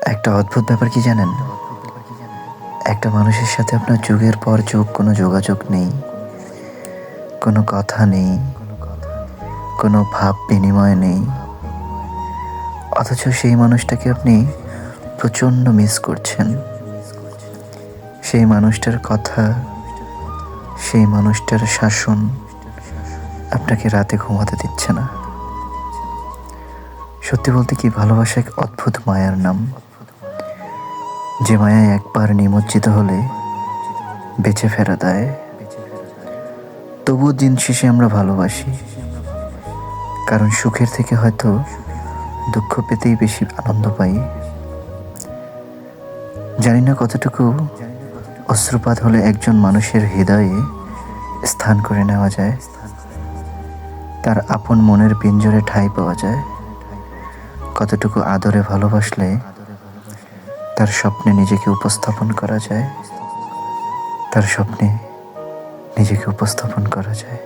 একটা অদ্ভুত ব্যাপার কি জানেন? একটা মানুষের সাথে আপনার যুগের পর যুগ কোনো যোগাযোগ নেই, কোনো কথা নেই, কোনো ভাব বিনিময় নেই, অথচ সেই মানুষটাকে আপনি প্রচণ্ড মিস করছেন। সেই মানুষটার কথা, সেই মানুষটার শাসন আপনাকে রাতে ঘুমাতে দিচ্ছে না। সত্যি বলতে কি, ভালোবাসা এক অদ্ভুত মায়ার নাম, যে মায়ায় একবার নিমজ্জিত হলে বেঁচে ফেরা দেয়। তবুও দিন শেষে আমরা ভালোবাসি, কারণ সুখের থেকে হয়তো দুঃখ পেতেই বেশি আনন্দ পাই। জানি না কতটুকু অশ্রুপাত হলে একজন মানুষের হৃদয়ে স্থান করে নেওয়া যায়, তার আপন মনের পিঞ্জরে ঠাঁই পাওয়া যায়। কতটুকু আদরে ভালোবাসলে তার স্বপ্নে নিজেকে উপস্থাপন করা যায়, তার স্বপ্নে নিজেকে উপস্থাপন করা যায়।